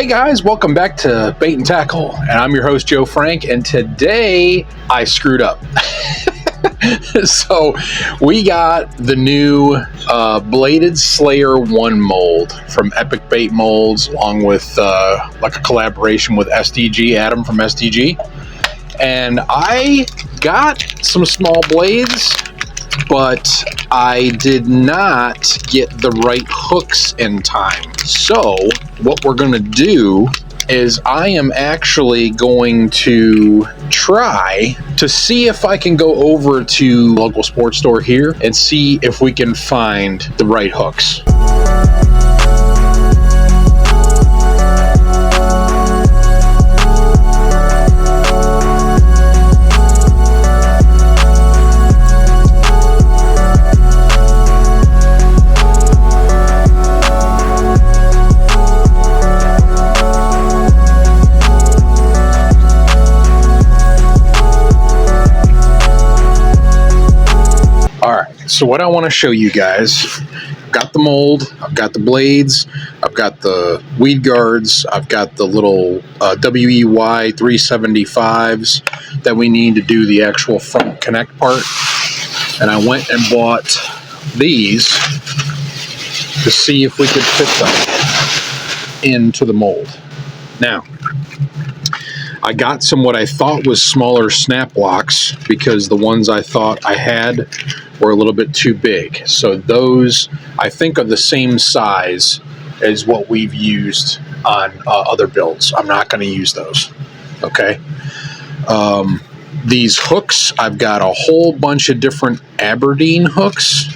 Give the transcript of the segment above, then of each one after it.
guys, welcome back to Bait and Tackle, and I'm your host Joe Frank, and today I screwed up. So we got the new Bladed Slayer 1 mold from Epic Bait Molds, along with like a collaboration with SDG, Adam from SDG, and I got some small blades, but I did not get the right hooks in time. So what we're going to do is I am actually going to try to see if I can go over to local sports store here and see if we can find the right hooks. So what I want to show you guys, I've got the mold, I've got the blades, I've got the weed guards, I've got the little WEY 375s that we need to do the actual front connect part. And I went and bought these to see if we could fit them into the mold. Now, I got some what I thought was smaller snap blocks because the ones I thought I had were a little bit too big. So those, I think, are the same size as what we've used on other builds. I'm not going to use those. Okay. These hooks, I've got a whole bunch of different Aberdeen hooks,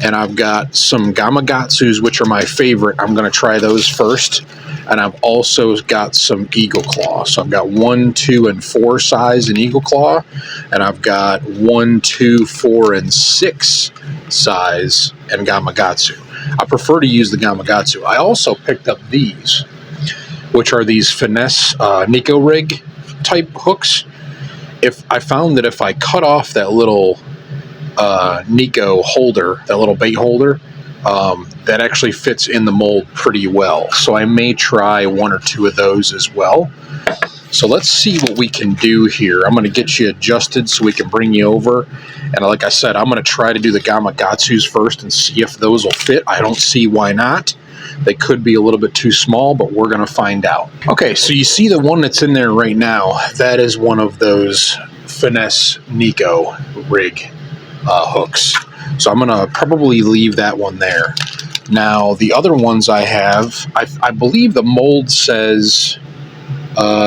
and I've got some Gamakatsus, which are my favorite. I'm going to try those first. And I've also got some Eagle Claw. So I've got 1, 2, and 4 size in Eagle Claw. And I've got 1, 2, 4, and 6 size in Gamakatsu. I prefer to use the Gamakatsu. I also picked up these, which are these finesse Nico rig type hooks. If I found that if I cut off that little Nico holder, that little bait holder, that actually fits in the mold pretty well. So I may try 1 or 2 of those as well. So let's see what we can do here. I'm going to get you adjusted so we can bring you over. And like I said, I'm going to try to do the Gamakatsus first and see if those will fit. I don't see why not. They could be a little bit too small, but we're going to find out. Okay, so you see the one that's in there right now. That is one of those finesse Nico rig hooks. So I'm going to probably leave that one there. Now, the other ones I have, I believe the mold says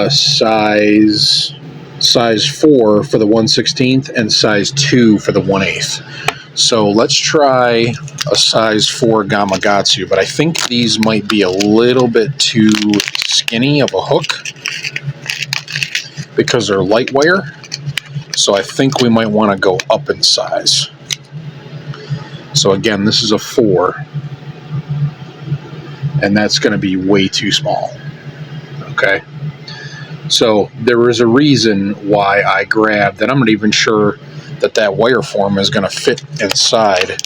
size 4 for the 1/16 and size 2 for the 1/8. So let's try a size 4 Gamakatsu, but I think these might be a little bit too skinny of a hook because they're light wire. So I think we might want to go up in size. So again, this is a 4, and that's going to be way too small. Okay, so there is a reason why I grabbed, and I'm not even sure that that wire form is going to fit inside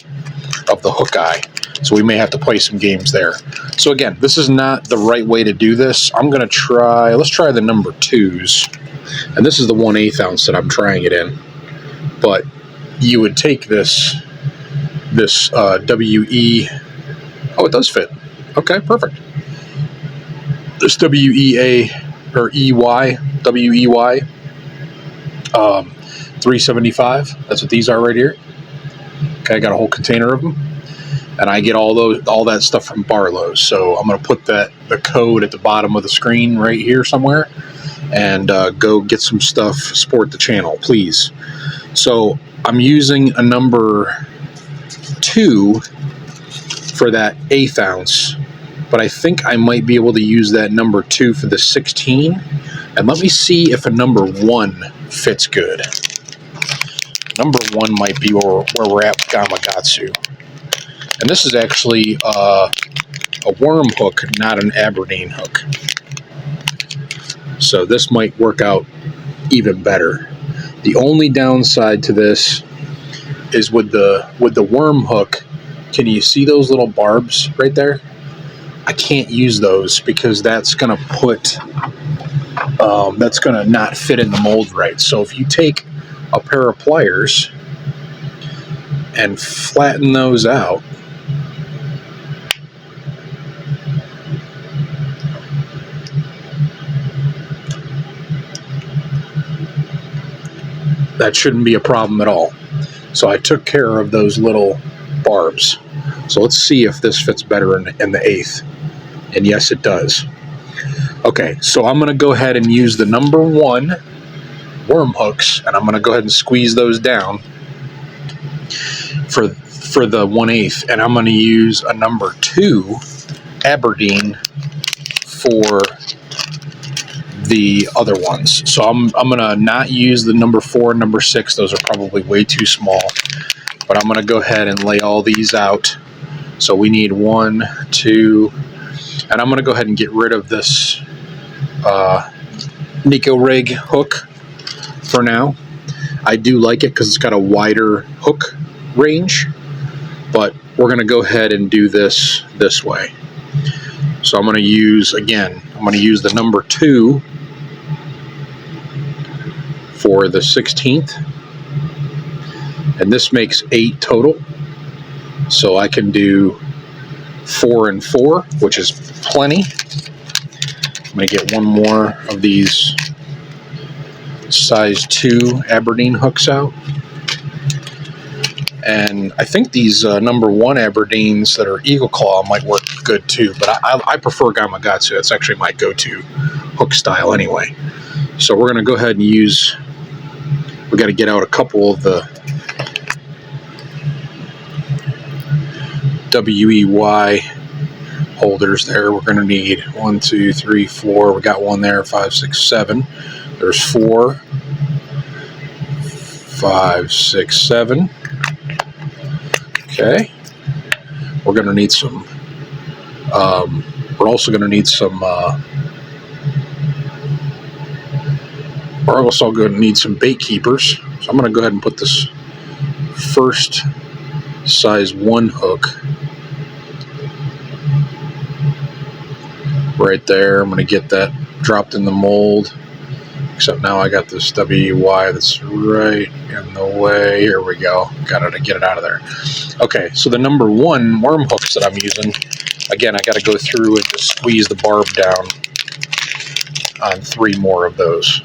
of the hook eye. So we may have to play some games there. So again, this is not the right way to do this. I'm going to try, let's try the number 2s. And this is the 1/8 ounce that I'm trying it in. But you would take this WE, oh, it does fit. Okay, perfect. This WEA, or EY, WEY, 375, that's what these are right here. Okay, I got a whole container of them. And I get all that stuff from Barlow's. So I'm going to put the code at the bottom of the screen right here somewhere, and go get some stuff, support the channel, please. So I'm using a number 2 for that 1/8 ounce, but I think I might be able to use that number 2 for the 16. And let me see if a number 1 fits good. Number 1 might be where we're at with Gamakatsu. And this is actually a worm hook, not an Aberdeen hook. So this might work out even better. The only downside to this is with the worm hook. Can you see those little barbs right there? I can't use those because that's going to put, that's going to not fit in the mold right. So if you take a pair of pliers and flatten those out, that shouldn't be a problem at all. So I took care of those little barbs. So let's see if this fits better in the 1/8. And yes, it does. Okay, so I'm going to go ahead and use the number 1 worm hooks, and I'm going to go ahead and squeeze those down for the 1/8, and I'm going to use a number 2 Aberdeen for the other ones. So I'm going to not use the number 4 and number 6. Those are probably way too small, but I'm going to go ahead and lay all these out. So we need 1, 2, and I'm going to go ahead and get rid of this Nico rig hook for now. I do like it because it's got a wider hook range, but we're going to go ahead and do this way. So I'm going to use, again, I'm going to use the number 2 for the 16th, and this makes 8 total. So I can do 4 and 4, which is plenty. I'm going to get one more of these size 2 Aberdeen hooks out. And I think these number 1 Aberdeens that are Eagle Claw might work good too, but I prefer Gamakatsu. It's actually my go-to hook style anyway. So we're going to go ahead and use, we got to get out a couple of the WEY holders there. We're going to need 1, 2, 3, 4. We got one there, 5, 6, 7. There's 4, 5, 6, 7. Okay. We're going to need some, we're also going to need some, we're also going to need some bait keepers. So I'm going to go ahead and put this first size 1 hook right there. I'm going to get that dropped in the mold, except now I got this WY that's right in the way. Here we go. Got to get it out of there. Okay, so the number 1 worm hooks that I'm using, again, I got to go through and just squeeze the barb down on 3 more of those.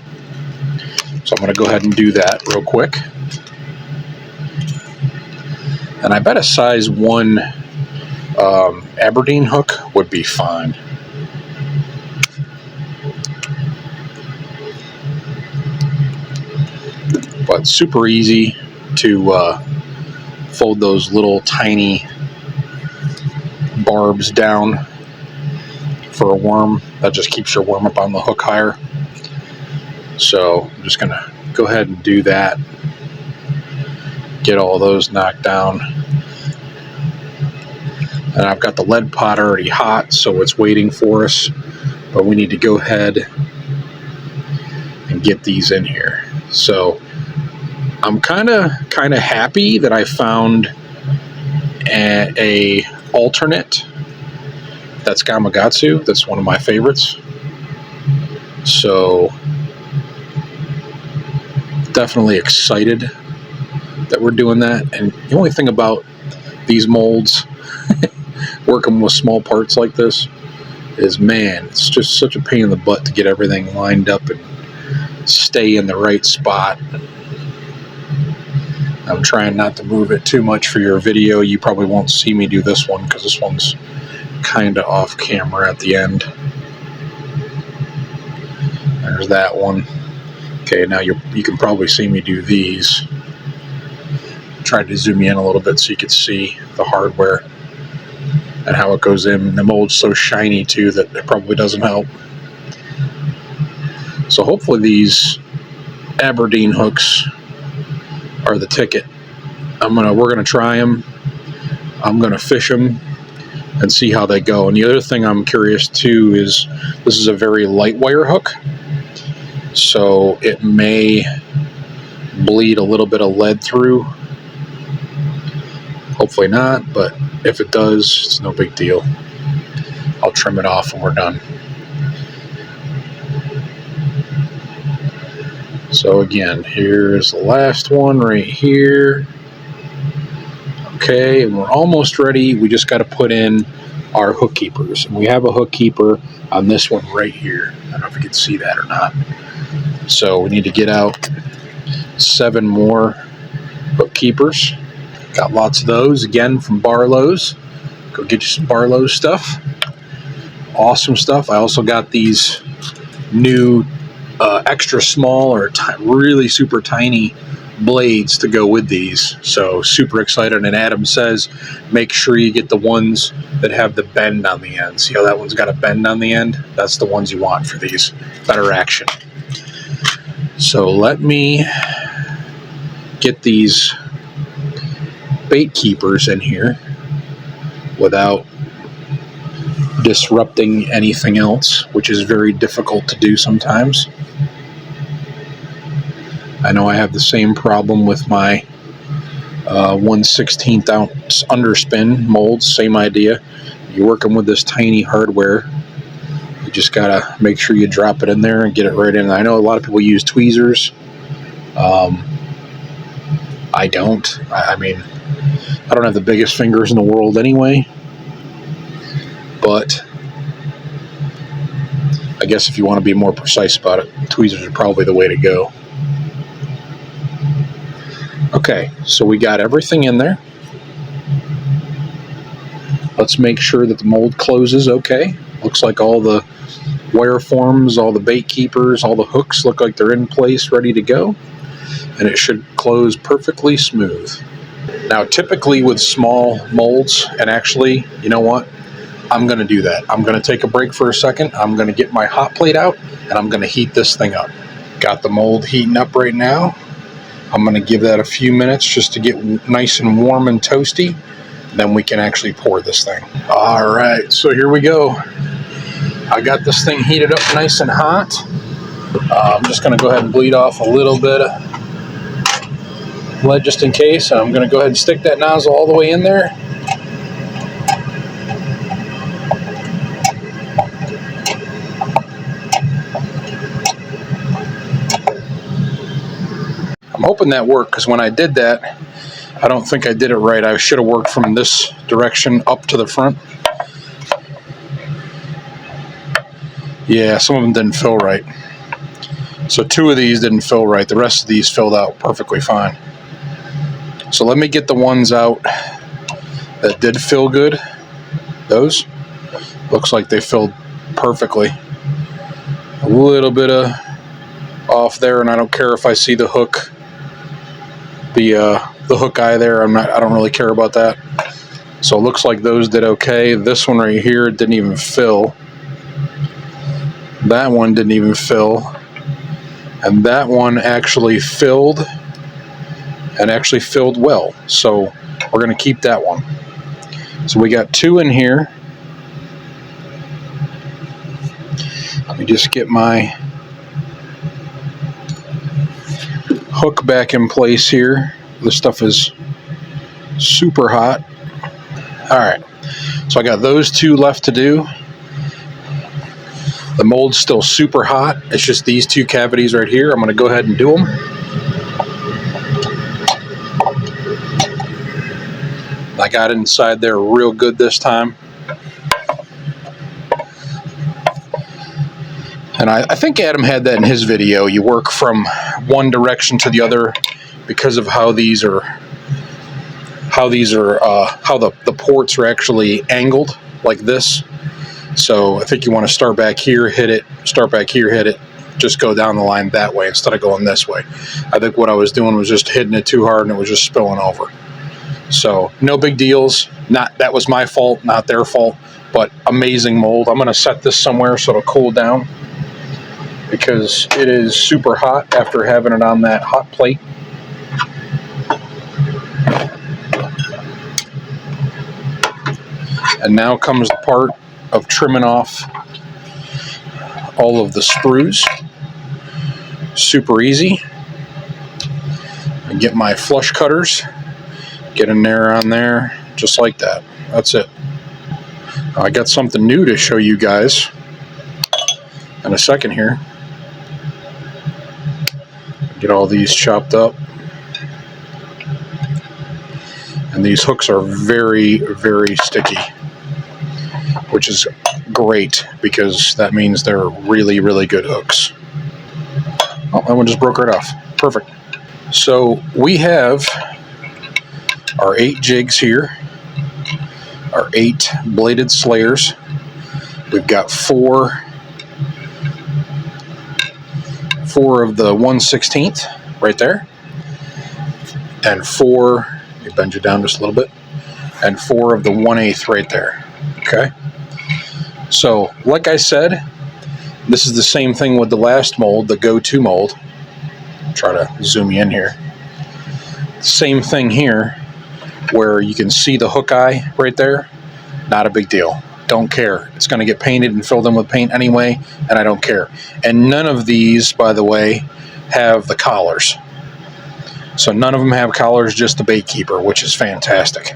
So I'm going to go ahead and do that real quick. And I bet a size 1 Aberdeen hook would be fine. But super easy to fold those little tiny barbs down for a worm. That just keeps your worm up on the hook higher. So I'm just going to go ahead and do that. Get all those knocked down. And I've got the lead pot already hot, so it's waiting for us. But we need to go ahead and get these in here. So I'm kind of happy that I found a alternate that's Gamakatsu. That's one of my favorites. So definitely excited that we're doing that. And the only thing about these molds, working with small parts like this, is, man, it's just such a pain in the butt to get everything lined up and stay in the right spot. I'm trying not to move it too much for your video. You probably won't see me do this one because this one's kind of off camera at the end. There's that one. Okay, now you can probably see me do these. Tried to zoom you in a little bit so you could see the hardware and how it goes in. The mold's so shiny too that it probably doesn't help. So hopefully these Aberdeen hooks are the ticket. We're gonna try them. I'm gonna fish them and see how they go. And the other thing I'm curious too is, this is a very light wire hook, so it may bleed a little bit of lead through. Hopefully not, but if it does, it's no big deal. I'll trim it off when we're done. So again, here's the last one right here. Okay, and we're almost ready. We just got to put in our hook keepers. And we have a hook keeper on this one right here. I don't know if you can see that or not. So we need to get out 7 more hook keepers. Got lots of those, again, from Barlow's. Go get you some Barlow's stuff. Awesome stuff. I also got these new extra small or really super tiny blades to go with these. So super excited. And Adam says, make sure you get the ones that have the bend on the end. See how that one's got a bend on the end? That's the ones you want for these. Better action. So let me get these bait keepers in here without disrupting anything else, which is very difficult to do sometimes. I know I have the same problem with my 1/16 ounce underspin molds. Same idea. You're working with this tiny hardware. You just gotta make sure you drop it in there and get it right in. I know a lot of people use tweezers. I don't. I mean, I don't have the biggest fingers in the world anyway. But I guess if you want to be more precise about it, tweezers are probably the way to go. Okay, so we got everything in there. Let's make sure that the mold closes okay. Looks like all the wire forms, all the bait keepers, all the hooks look like they're in place, ready to go. And it should close perfectly smooth. Now, typically with small molds, and actually, you know what? I'm going to do that. I'm going to take a break for a second. I'm going to get my hot plate out, and I'm going to heat this thing up. Got the mold heating up right now. I'm going to give that a few minutes just to get nice and warm and toasty. Then we can actually pour this thing. All right, so here we go. I got this thing heated up nice and hot. I'm just going to go ahead and bleed off a little bit of lead just in case. I'm going to go ahead and stick that nozzle all the way in there. I'm hoping that worked, because when I did that, I don't think I did it right. I should have worked from this direction up to the front. Yeah, some of them didn't fill right. So 2 of these didn't fill right. The rest of these filled out perfectly fine. So let me get the ones out that did fill good. Those looks like they filled perfectly. A little bit of off there, and I don't care if I see the hook, the hook eye there. I don't really care about that. So it looks like those did okay. This one right here didn't even fill. That one didn't even fill. And that one actually filled, and actually filled well. So we're going to keep that one. So we got 2 in here. Let me just get my hook back in place here. This stuff is super hot. All right, so I got those 2 left to do. The mold's still super hot. It's just these 2 cavities right here. I'm going to go ahead and do them. I got inside there real good this time. And I think Adam had that in his video. You work from one direction to the other because of how these are, how the ports are actually angled like this. So I think you want to start back here, hit it, start back here, hit it, just go down the line that way instead of going this way. I think what I was doing was just hitting it too hard and it was just spilling over. So no big deals. That was my fault, not their fault, but amazing mold. I'm going to set this somewhere so it'll cool down, because it is super hot after having it on that hot plate. And now comes the part of trimming off all of the sprues. Super easy. I get my flush cutters, get in there on there, just like that. That's it. I got something new to show you guys in a second here. Get all these chopped up. And these hooks are very, very sticky, which is great because that means they're really, really good hooks. Oh, that one just broke right off. Perfect. So we have our 8 jigs here, our 8 bladed slayers. We've got 4 of the 1/16th right there, and 4, let me bend you down just a little bit, and 4 of the 1/8 right there. Okay. So, like I said, this is the same thing with the last mold, the go-to mold. Try to zoom you in here. Same thing here, where you can see the hook eye right there. Not a big deal. Don't care. It's going to get painted and filled in with paint anyway, and I don't care. And none of these, by the way, have the collars. So none of them have collars, just the bait keeper, which is fantastic.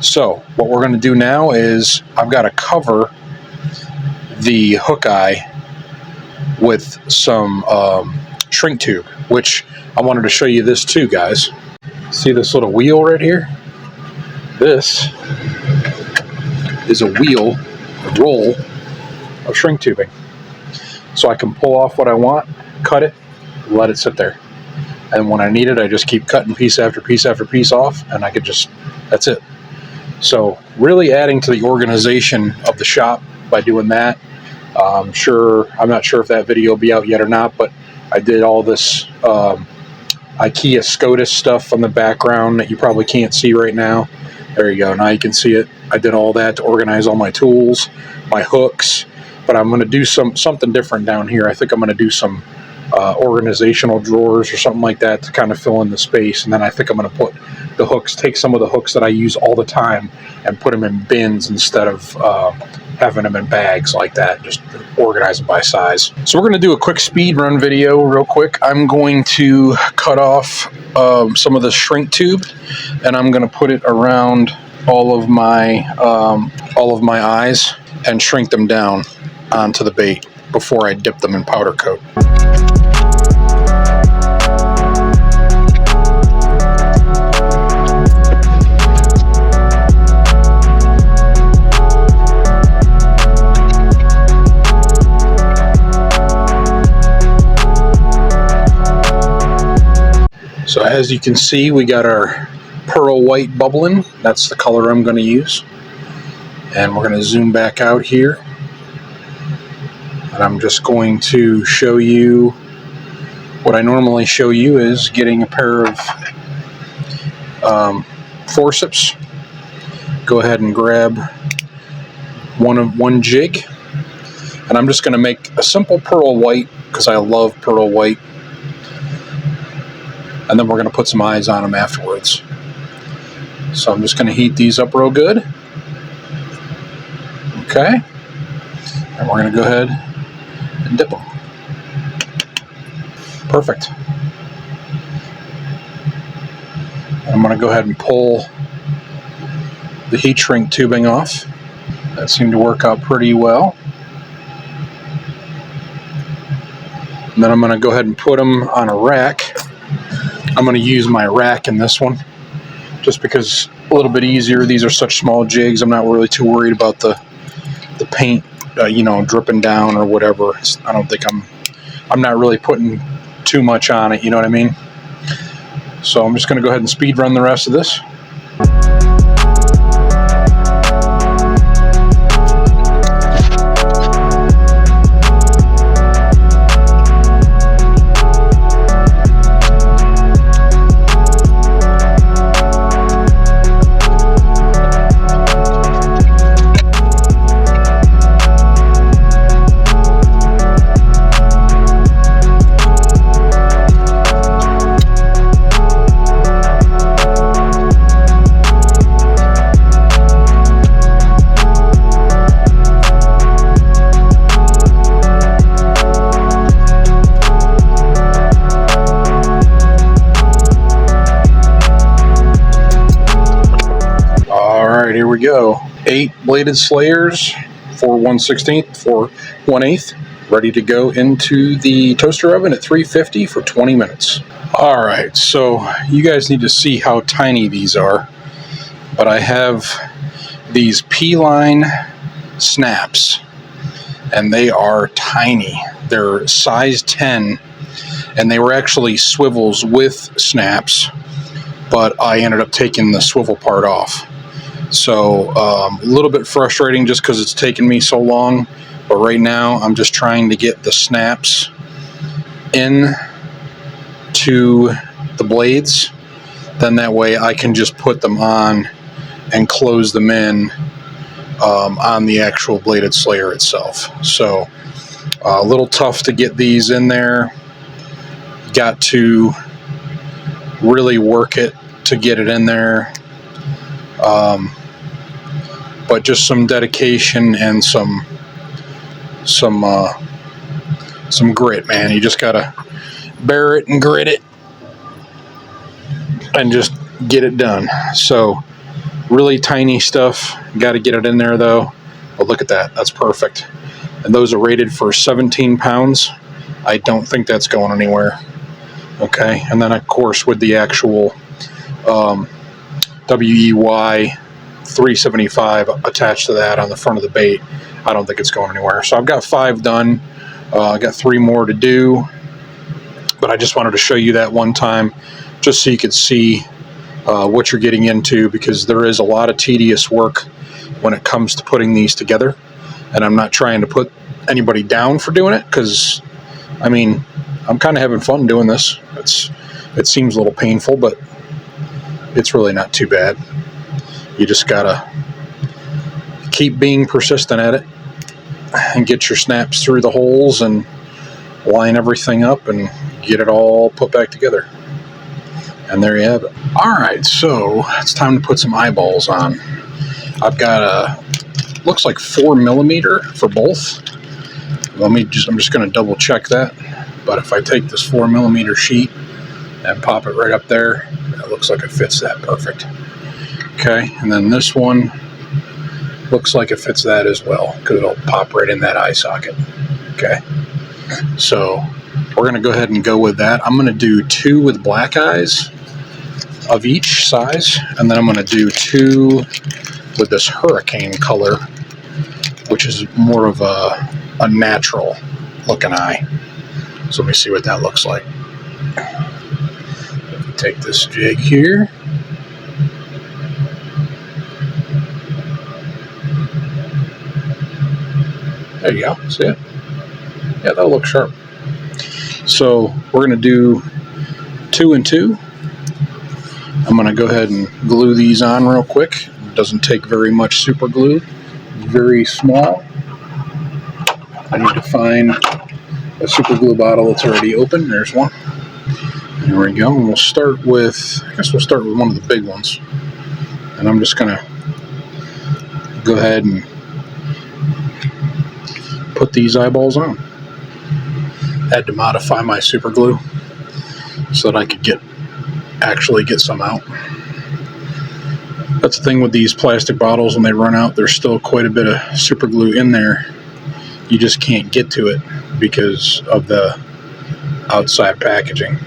So what we're going to do now is I've got to cover the hook eye with some shrink tube, which I wanted to show you this too, guys. See this little wheel right here? This is a wheel, a roll of shrink tubing. So I can pull off what I want, cut it, let it sit there. And when I need it, I just keep cutting piece after piece after piece off, and I could just, that's it. So really adding to the organization of the shop by doing that. I'm not sure if that video will be out yet or not, but I did all this IKEA SCOTUS stuff on the background that you probably can't see right now. There you go. Now you can see it. I did all that to organize all my tools, my hooks, but I'm going to do something different down here. I think I'm going to do some organizational drawers or something like that to kind of fill in the space. And then I think I'm going to put the hooks, take some of the hooks that I use all the time and put them in bins instead of having them in bags like that. Just organize them by size. So we're going to do a quick speed run video real quick. I'm going to cut off some of the shrink tube, and I'm going to put it around all of my eyes and shrink them down onto the bait before I dip them in powder coat. So as you can see, we got our pearl white bubbling. That's the color I'm going to use. And we're going to zoom back out here. And I'm just going to show you what I normally show you is getting a pair of forceps. Go ahead and grab one jig. And I'm just going to make a simple pearl white because I love pearl white. And then we're going to put some eyes on them afterwards. So I'm just going to heat these up real good. Okay. And we're going to go ahead and dip them. Perfect. And I'm going to go ahead and pull the heat shrink tubing off. That seemed to work out pretty well. And then I'm going to go ahead and put them on a rack. I'm going to use my rack in this one just because a little bit easier. These are such small jigs. I'm not really too worried about the paint, dripping down or whatever. I don't think I'm not really putting too much on it. You know what I mean? So I'm just going to go ahead and speed run the rest of this. bladed slayers for 1/16, for 1/8, ready to go into the toaster oven at 350 for 20 minutes. All right, so you guys need to see how tiny these are, but I have these P-line snaps, and they are tiny. They're size 10, and they were actually swivels with snaps, but I ended up taking the swivel part off. So a little bit frustrating just because it's taken me so long, but right now I'm just trying to get the snaps in to the blades. Then that way I can just put them on and close them in on the actual bladed slayer itself. So a little tough to get these in there. Got to really work it to get it in there. But just some dedication and some grit, man. You just gotta bear it and grit it and just get it done. So really tiny stuff. Got to get it in there though. But look at that. That's perfect. And those are rated for 17 pounds. I don't think that's going anywhere. Okay. And then of course with the actual WEY 375 attached to that on the front of the bait, I don't think it's going anywhere. So I've got 5 done. I got 3 more to do, but I just wanted to show you that one time just so you could see what you're getting into, because there is a lot of tedious work when it comes to putting these together. And I'm not trying to put anybody down for doing it, because I mean, I'm kind of having fun doing this. It seems a little painful, but it's really not too bad. You just gotta keep being persistent at it and get your snaps through the holes and line everything up and get it all put back together. And there you have it. All right, so it's time to put some eyeballs on. I've got looks like 4mm for both. I'm just gonna double check that. But if I take this 4mm sheet and pop it right up there, it looks like it fits that perfect. Okay, and then this one looks like it fits that as well, because it'll pop right in that eye socket. Okay, so we're going to go ahead and go with that. I'm going to do 2 with black eyes of each size, and then I'm going to do 2 with this hurricane color, which is more of a natural looking eye. So let me see what that looks like. Take this jig here. There you go, see it? Yeah, that'll look sharp. So we're gonna do 2 and 2. I'm gonna go ahead and glue these on real quick. It doesn't take very much super glue, very small. I need to find a super glue bottle that's already open. There's one. There we go, and we'll start with, I guess we'll start with one of the big ones. And I'm just gonna go ahead and put these eyeballs on. Had to modify my super glue so that I could actually get some out. That's the thing with these plastic bottles, when they run out, there's still quite a bit of super glue in there. You just can't get to it because of the outside packaging.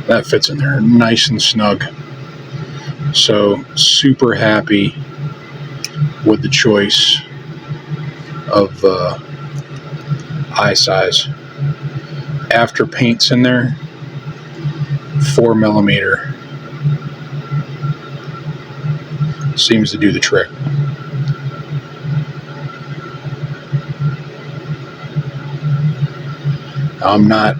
That fits in there nice and snug. So super happy with the choice of eye size. After paint's in there, 4mm seems to do the trick. I'm not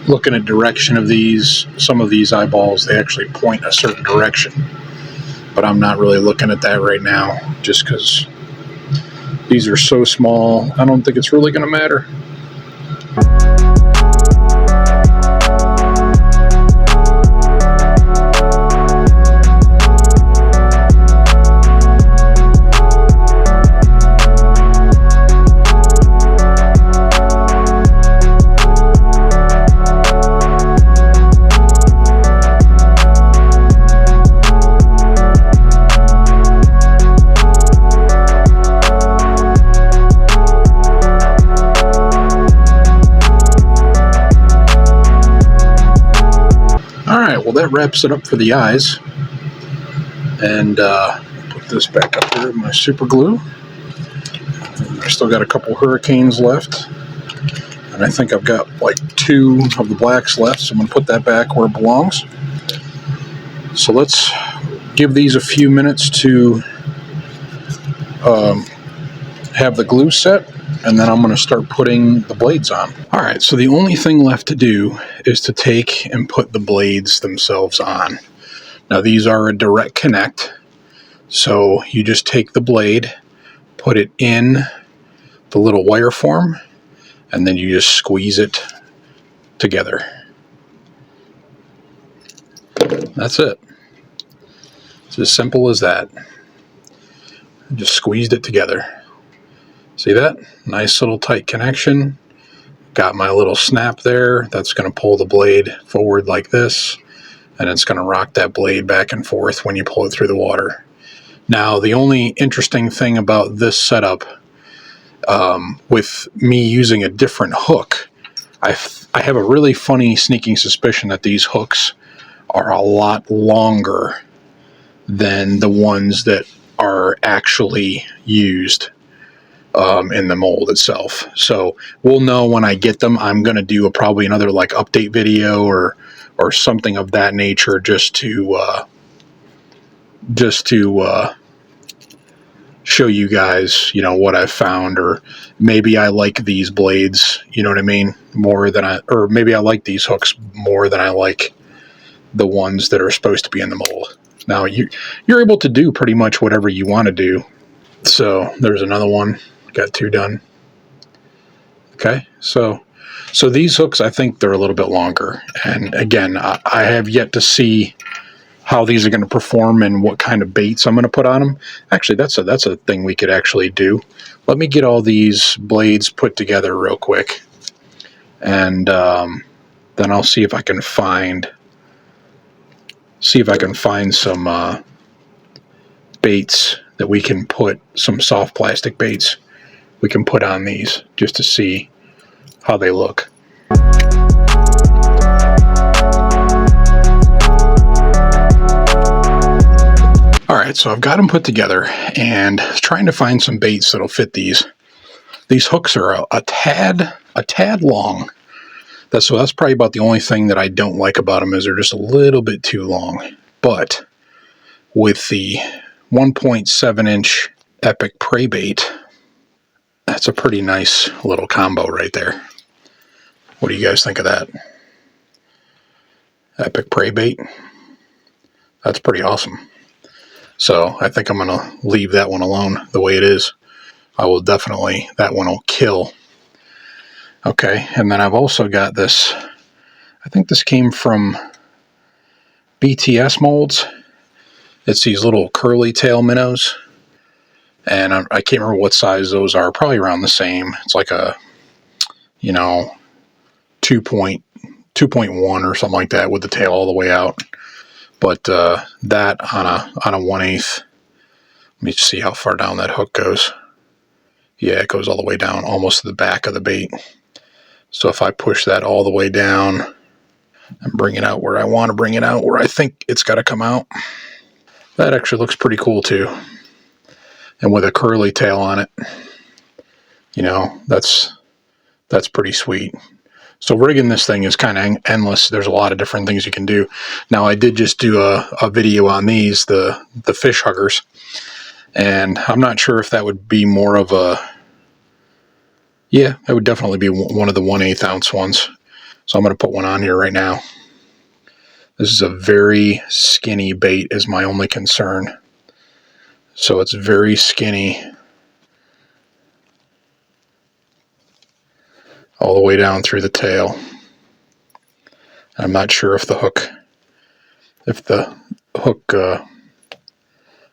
looking at direction of these. Some of these eyeballs, they actually point a certain direction, but I'm not really looking at that right now just because these are so small. I don't think it's really going to matter. that wraps it up for the eyes. And put this back up here with my super glue. I still got a couple hurricanes left. And I think I've got like 2 of the blacks left, so I'm going to put that back where it belongs. So let's give these a few minutes to have the glue set, and then I'm going to start putting the blades on. Alright, so the only thing left to do is to take and put the blades themselves on. Now these are a direct connect, so you just take the blade, put it in the little wire form, and then you just squeeze it together. That's it. It's as simple as that. Just squeezed it together. See that? Nice little tight connection. Got my little snap there. That's going to pull the blade forward like this, and it's going to rock that blade back and forth when you pull it through the water. Now, the only interesting thing about this setup, with me using a different hook, I have a really funny sneaking suspicion that these hooks are a lot longer than the ones that are actually used in the mold itself. So we'll know when I get them. I'm going to do probably another like update video or something of that nature, just to show you guys, you know, what I've found, or maybe I like these blades, you know what I mean, more than or maybe I like these hooks more than I like the ones that are supposed to be in the mold. Now you're able to do pretty much whatever you want to do. So there's another one. Got 2 done. Okay, so these hooks, I think they're a little bit longer, and again, I have yet to see how these are going to perform and what kind of baits I'm going to put on them. Actually, that's a thing we could actually do. Let me get all these blades put together real quick, and then I'll see if I can find some baits that we can put, some soft plastic baits we can put on these, just to see how they look. Alright, so I've got them put together and trying to find some baits that'll fit these. These hooks are a tad long. That's probably about the only thing that I don't like about them, is they're just a little bit too long. But with the 1.7 inch Epic Prey bait, that's a pretty nice little combo right there. What do you guys think of that? Epic Prey bait. That's pretty awesome. So I think I'm going to leave that one alone the way it is. I will definitely, that one will kill. Okay, and then I've also got this, I think this came from BTS Molds. It's these little curly tail minnows. And I can't remember what size those are. Probably around the same. It's like a, you know, 2.1 or something like that, with the tail all the way out. But that on a 1/8. Let me see how far down that hook goes. Yeah, it goes all the way down, almost to the back of the bait. So if I push that all the way down and bring it out where I want to bring it out, where I think it's got to come out, that actually looks pretty cool too. And with a curly tail on it, you know, that's pretty sweet. So rigging this thing is kind of endless. There's a lot of different things you can do. Now, I did just do a video on these, the fish huggers, and I'm not sure if that would be more of a, yeah, that would definitely be one of the 1/8 ounce ones. So I'm going to put one on here right now. This is a very skinny bait is my only concern. So it's very skinny all the way down through the tail. I'm not sure if the hook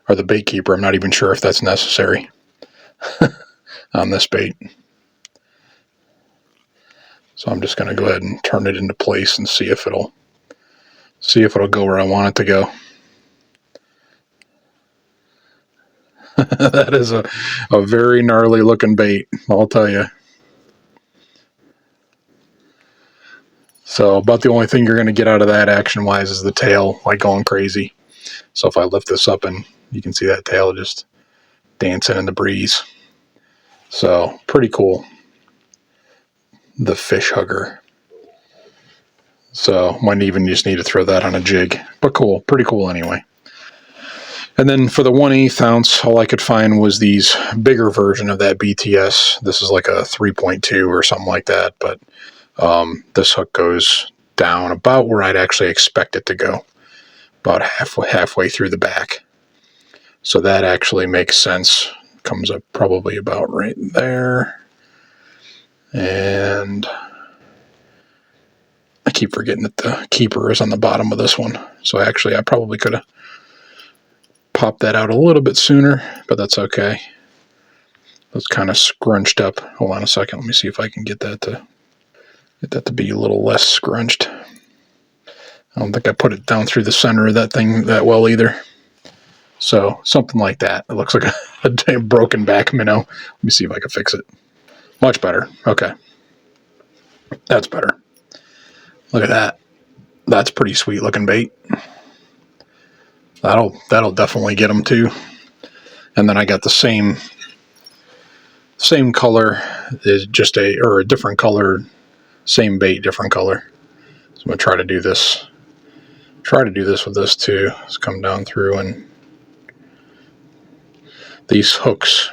or the bait keeper, I'm not even sure if that's necessary on this bait. So I'm just going to go ahead and turn it into place and see if it'll go where I want it to go. That is a very gnarly looking bait, I'll tell you. So about the only thing you're going to get out of that action wise is the tail like going crazy. So if I lift this up, and you can see that tail just dancing in the breeze. So pretty cool. The fish hugger. So might even just need to throw that on a jig, but cool, pretty cool anyway. And then for the 1/8 ounce, all I could find was these bigger version of that BTS. This is like a 3.2 or something like that, but this hook goes down about where I'd actually expect it to go, about halfway through the back. So that actually makes sense. Comes up probably about right there. And I keep forgetting that the keeper is on the bottom of this one. So actually I probably could have popped that out a little bit sooner, but that's okay. It's kind of scrunched up. Hold on a second. Let me see if I can get that to be a little less scrunched. I don't think I put it down through the center of that thing that well either. So something like that. It looks like a broken back minnow. Let me see if I can fix it. Much better. Okay. That's better. Look at that. That's pretty sweet looking bait. That'll definitely get them too. And then I got the same color, is just a different color, same bait, different color. So I'm gonna try to do this with this too. Let's come down through, and these hooks,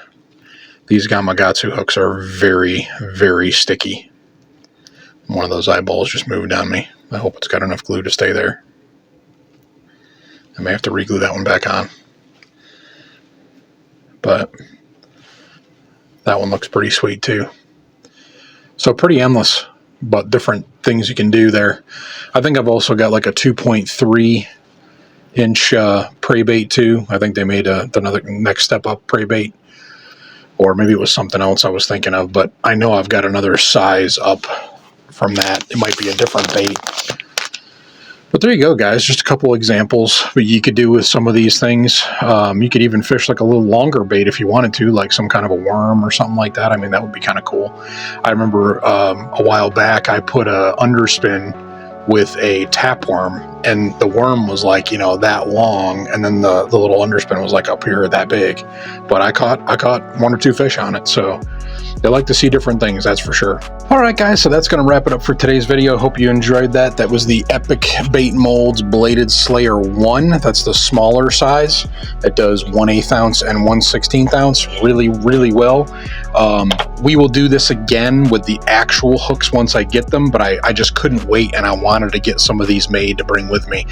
these Gamakatsu hooks are very, very sticky. One of those eyeballs just moved on me. I hope it's got enough glue to stay there. I may have to re-glue that one back on. But that one looks pretty sweet too. So pretty endless, but different things you can do there. I think I've also got like a 2.3 inch prey bait too. I think they made another next step up prey bait, or maybe it was something else I was thinking of, but I know I've got another size up from that. It might be a different bait. But there you go, guys. Just a couple examples what you could do with some of these things. You could even fish like a little longer bait if you wanted to, like some kind of a worm or something like that. I mean, that would be kind of cool. I remember a while back I put a underspin with a tapeworm, and the worm was like, you know, that long, and then the little underspin was like up here that big. But I caught 1 or 2 fish on it, so they like to see different things, that's for sure. Alright guys, so that's going to wrap it up for today's video. Hope you enjoyed that. That was the Epic Bait Molds Bladed Slayer 1. That's the smaller size. It does 1/8 ounce and 1/16 ounce really, really well. We will do this again with the actual hooks once I get them, but I just couldn't wait, and I wanted to get some of these made to bring with me.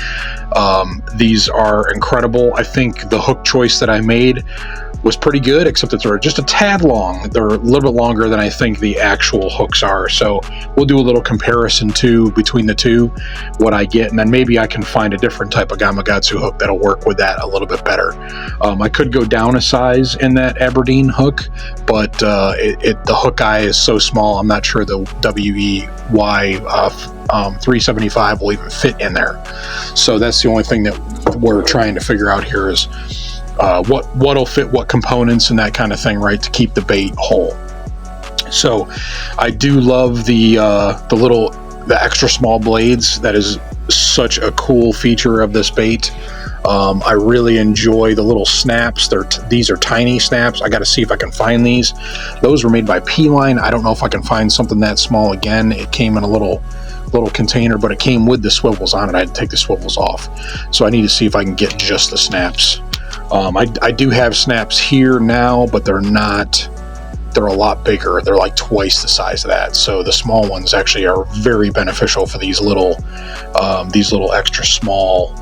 These are incredible. I think the hook choice that I made was pretty good, except that they're just a tad long. They're a little bit longer than I think the actual hooks are. So we'll do a little comparison between the two, what I get, and then maybe I can find a different type of Gamakatsu hook that'll work with that a little bit better. I could go down a size in that Aberdeen hook, but the hook eye is so small, I'm not sure the WEY 375 will even fit in there. So that's the only thing that we're trying to figure out here is what'll fit what components and that kind of thing, right, to keep the bait whole. So I do love the extra small blades. That is such a cool feature of this bait. I really enjoy the little snaps. These are tiny snaps. I got to see if I can find these. Those were made by P-Line. I don't know if I can find something that small again. It came in a little container, but it came with the swivels on it. I had to take the swivels off. So I need to see if I can get just the snaps. I do have snaps here now, but they're a lot bigger. They're like twice the size of that. So the small ones actually are very beneficial for these little extra small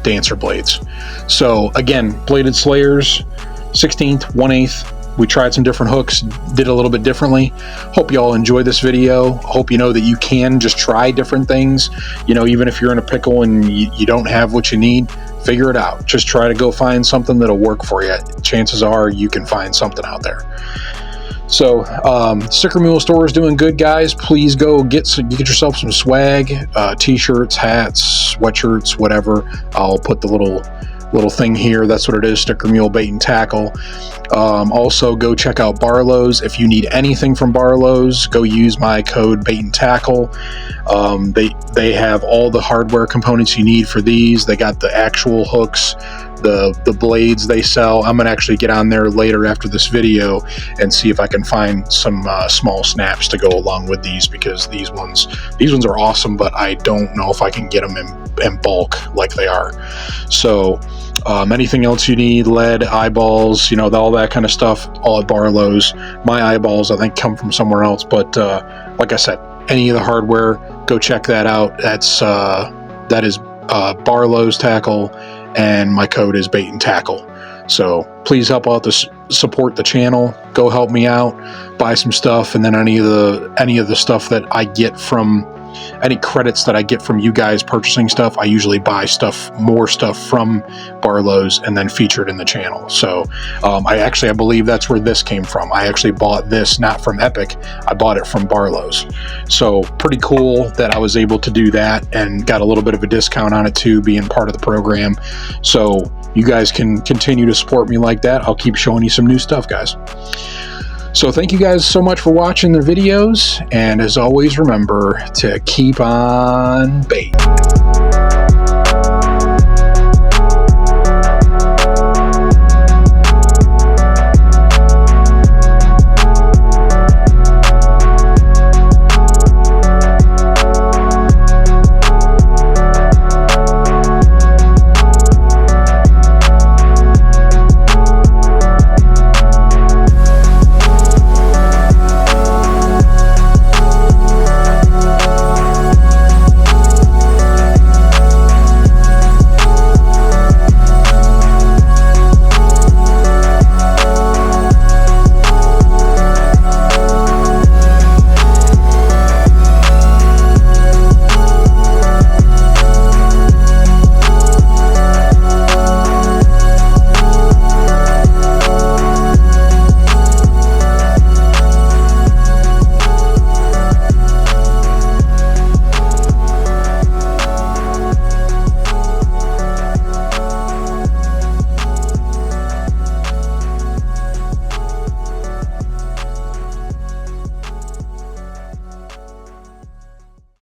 dancer blades. So again, bladed slayers, 16th, 1/8. We tried some different hooks, did a little bit differently. Hope you all enjoy this video. Hope you know that you can just try different things. You know, even if you're in a pickle and you don't have what you need, figure it out. Just try to go find something that'll work for you. Chances are you can find something out there. So Sticker Mule store is doing good, guys. Please go get yourself some swag, t-shirts, hats, sweatshirts, whatever. I'll put the little little thing here. That's what it is, Sticker Mule Bait and Tackle. Also, go check out Barlow's. If you need anything from Barlow's, go use my code Bait and Tackle. They have all the hardware components you need for these. They got the actual hooks, the blades they sell. I'm gonna actually get on there later after this video and see if I can find some small snaps to go along with these, because these ones are awesome, but I don't know if I can get them in bulk like they are. So anything else you need, lead, eyeballs, you know, all that kind of stuff, all at Barlow's. My eyeballs I think come from somewhere else, but like I said, any of the hardware, go check that out. That is Barlow's Tackle, and my code is Bait and Tackle. So please help out support the channel. Go help me out, buy some stuff, and then any of the stuff that I get from, any credits that I get from you guys purchasing stuff, I usually buy more stuff from Barlow's and then feature it in the channel. So I believe that's where this came from. I actually bought this not from Epic, I bought it from Barlow's. So pretty cool that I was able to do that and got a little bit of a discount on it too, being part of the program. So you guys can continue to support me like that. I'll keep showing you some new stuff, guys. So thank you guys so much for watching the videos, and as always, remember to keep on baiting.